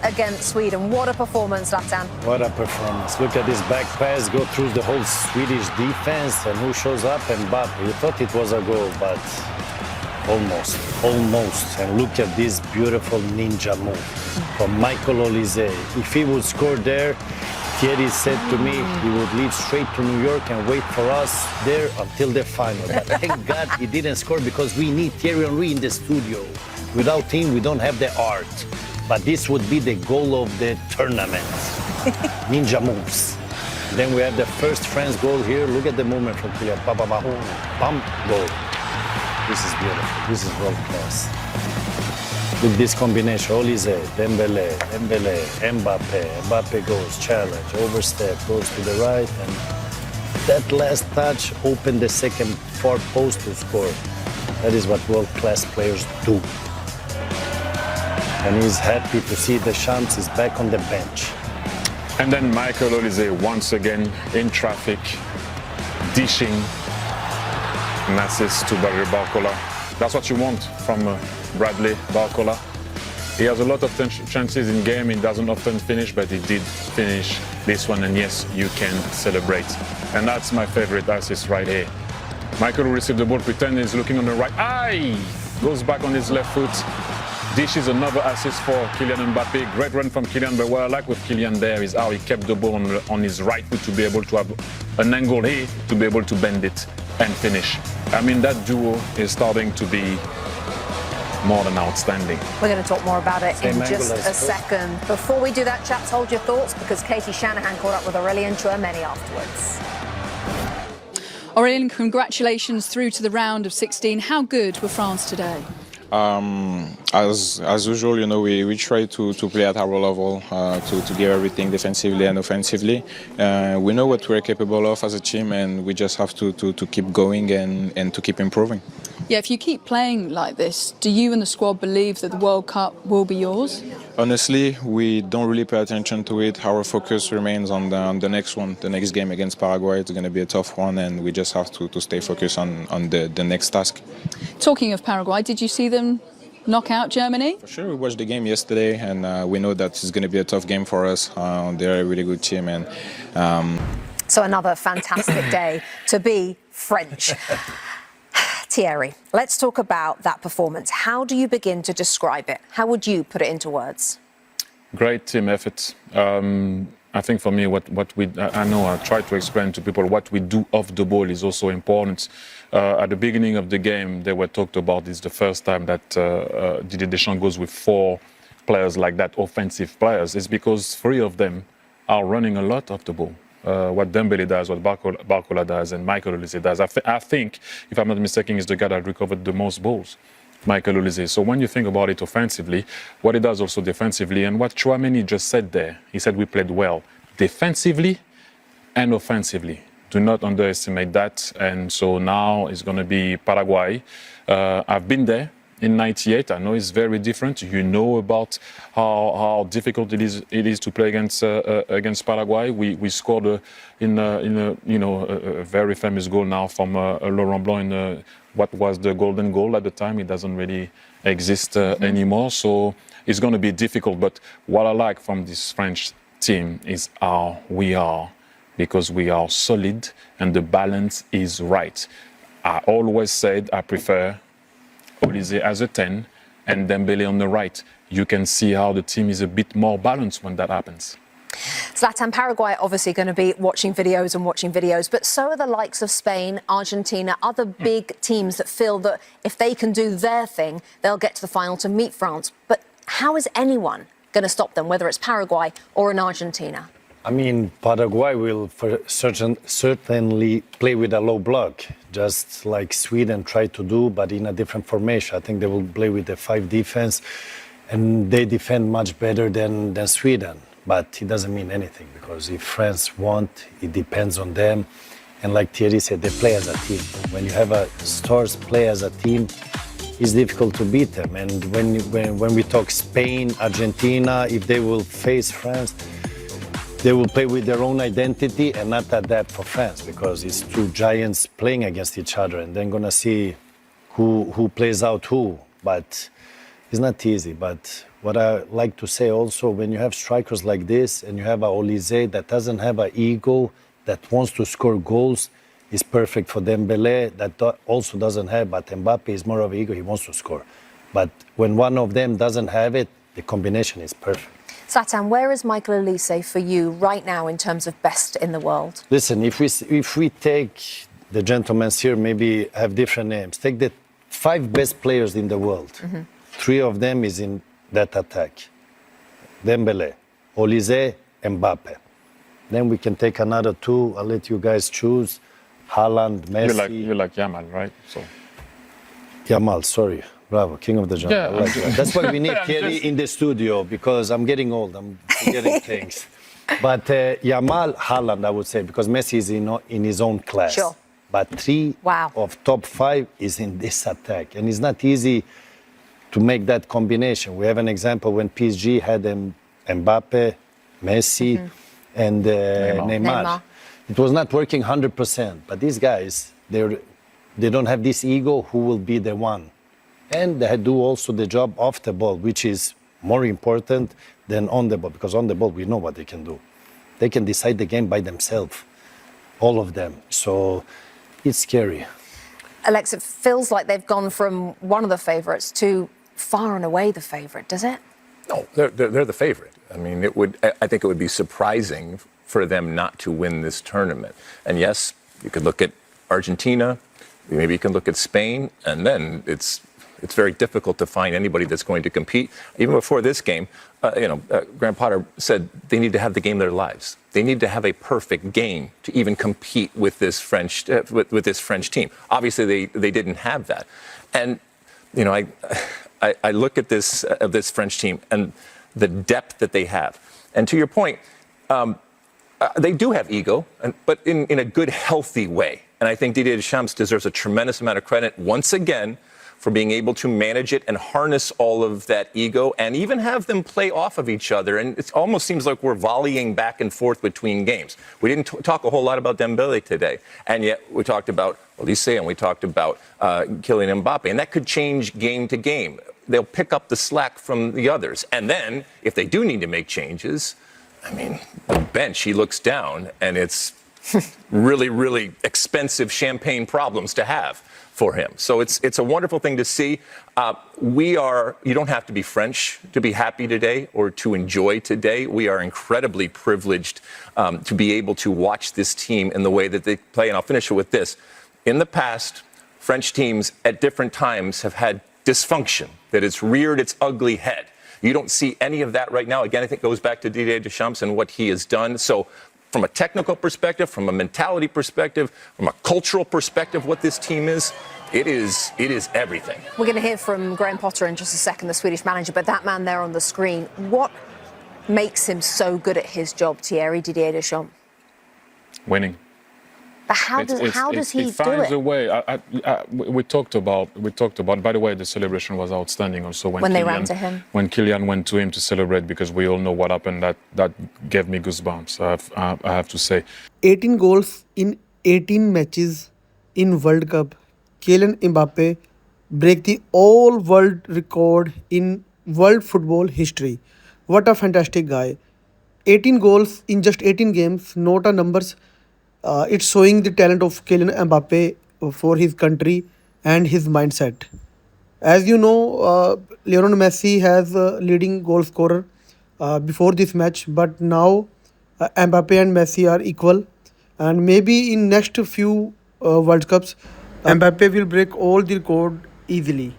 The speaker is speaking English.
Against Sweden. What a performance, Zlatan. What a performance. Look at this back pass, go through the whole Swedish defense, and who shows up? Mbappé. You thought it was a goal, but almost. And look at this beautiful ninja move from Michael Olise. If he would score there, Thierry said to me he would lead straight to New York and wait for us there until the final. But thank God he didn't score, because we need Thierry Henry in the studio. Without him, we don't have the art. But this would be the goal of the tournament. Ninja moves. Then we have the first France goal here. Look at the movement from Kylian. Bam, goal. This is beautiful. This is world class. With this combination, Olise, Dembélé, Mbappé. Mbappé goes, challenge, overstep, goes to the right, and that last touch opened the second far post to score. That is what world-class players do. And he's happy to see the Champs is back on the bench. And then Michael Olise once again in traffic, dishing an assist to Bradley Barcola. That's what you want from Bradley Barcola. He has a lot of chances in game. He doesn't often finish, but he did finish this one. And yes, you can celebrate. And that's my favorite assist right here. Michael will receive the ball, pretend he's looking on the right. Aye! Goes back on his left foot. This is another assist for Kylian Mbappé. Great run from Kylian, but what I like with Kylian there is how he kept the ball on his right foot to be able to have an angle here, to be able to bend it and finish. I mean, that duo is starting to be more than outstanding. We're going to talk more about it in just a second. Before we do that, chaps, hold your thoughts, because Katie Shanahan caught up with Aurélien Tchouameni afterwards. Aurélien, congratulations through to the round of 16. How good were France today? As usual, you know, we try to play at our level, to give everything defensively and offensively. We know what we're capable of as a team, and we just have to keep going and to keep improving. Yeah, if you keep playing like this, do you and the squad believe that the World Cup will be yours? Honestly, we don't really pay attention to it. Our focus remains on the next one, the next game against Paraguay. It's going to be a tough one, and we just have to stay focused on the next task. Talking of Paraguay, did you see them knock out Germany? For sure, we watched the game yesterday, and we know that it's going to be a tough game for us. They're a really good team. And So another fantastic day to be French. Thierry, let's talk about that performance. How do you begin to describe it? How would you put it into words? Great team effort. I think for me, I know I try to explain to people what we do off the ball is also important. At the beginning of the game, they were talked about. It's the first time that Didier Deschamps goes with 4 players like that, offensive players. It's because 3 of them are running a lot off the ball. What Dembélé does, what Barcola does, and Michael Olise does. I think, if I'm not mistaken, is the guy that recovered the most balls, Michael Olise. So when you think about it offensively, what he does also defensively, and what Tchouameni just said there, he said we played well defensively and offensively. Do not underestimate that. And so now it's going to be Paraguay. I've been there in '98. I know it's very different. You know about how difficult it is to play against Paraguay. We scored a very famous goal now from Laurent Blanc in what was the golden goal at the time. It doesn't really exist anymore. So it's going to be difficult. But what I like from this French team is how we are, because we are solid and the balance is right. I always said I prefer Olise as a 10 and Dembélé on the right. You can see how the team is a bit more balanced when that happens. Zlatan, Paraguay obviously going to be watching videos, but so are the likes of Spain, Argentina, other big teams that feel that if they can do their thing, they'll get to the final to meet France. But how is anyone going to stop them, whether it's Paraguay or in Argentina? I mean, Paraguay will certainly play with a low block, just like Sweden tried to do, but in a different formation. I think they will play with the 5 defense, and they defend much better than Sweden. But it doesn't mean anything, because if France want, it depends on them. And like Thierry said, they play as a team. When you have stars play as a team, it's difficult to beat them. And when we talk Spain, Argentina, if they will face France, they will play with their own identity and not adapt for France, because it's 2 giants playing against each other, and then gonna see who plays out who. But It's not easy, but what I like to say also, when you have strikers like this and you have a Olise that doesn't have an ego, that wants to score goals, is perfect for Dembele, that also doesn't have, but Mbappé is more of an ego, he wants to score. But when one of them doesn't have it, the combination is perfect. Zlatan, where is Michael Olise for you right now in terms of best in the world? Listen, if we take the gentlemen here, maybe have different names. Take the 5 best players in the world. 3 of them is in that attack. Dembele, Olise, Mbappé. Then we can take another 2. I'll let you guys choose. Haaland, Messi. You like Yamal, right? So. Yamal, sorry. Bravo, king of the jungle. Yeah, I like that. That's why we need Thierry in the studio, because I'm getting old. I'm forgetting things. But Yamal, Haaland, I would say, because Messi is in his own class. Sure. But 3 of top 5 is in this attack. And it's not easy to make that combination. We have an example when PSG had Mbappé, Messi, and Neymar. It was not working 100%. But these guys, they don't have this ego who will be the one. And they do also the job off the ball, which is more important than on the ball. Because on the ball, we know what they can do. They can decide the game by themselves, all of them. So it's scary. Alex, it feels like they've gone from one of the favourites to far and away the favourite, does it? No, they're the favorite. I mean, I think it would be surprising for them not to win this tournament. And yes, you could look at Argentina, maybe you can look at Spain, and then it's very difficult to find anybody that's going to compete. Even before this game, Graham Potter said they need to have the game of their lives. They need to have a perfect game to even compete with this French team. Obviously, they didn't have that. And I look at this French team and the depth that they have. And to your point, they do have ego, but in a good, healthy way. And I think Didier Deschamps deserves a tremendous amount of credit once again for being able to manage it and harness all of that ego and even have them play off of each other. And it almost seems like we're volleying back and forth between games. We didn't talk a whole lot about Dembele today, and yet we talked about Olise and we talked about Kylian Mbappé, and that could change game to game. They'll pick up the slack from the others. And then, if they do need to make changes, I mean, the bench, he looks down, and it's really, really expensive champagne problems to have for him. So it's a wonderful thing to see. You don't have to be French to be happy today or to enjoy today. We are incredibly privileged to be able to watch this team in the way that they play. And I'll finish it with this. In the past, French teams at different times have had dysfunction, that it's reared its ugly head. You don't see any of that right now. Again, I think it goes back to Didier Deschamps and what he has done. So from a technical perspective, from a mentality perspective, from a cultural perspective, what this team is, it is everything. We're going to hear from Graham Potter in just a second, the Swedish manager, but that man there on the screen, what makes him so good at his job, Thierry, Didier Deschamps? Winning. But how does he do it? He finds a way. We talked about. By the way, the celebration was outstanding. Also, when they ran to him, when Kylian went to him to celebrate, because we all know what happened. That gave me goosebumps. I have to say. 18 goals in 18 matches in World Cup. Kylian Mbappé break the all-world record in world football history. What a fantastic guy! 18 goals in just 18 games. Not a numbers. It's showing the talent of Kylian Mbappé for his country and his mindset. As you know, Lionel Messi has a leading goal scorer before this match, but now Mbappé and Messi are equal, and maybe in next few World Cups, Mbappé will break all the record easily.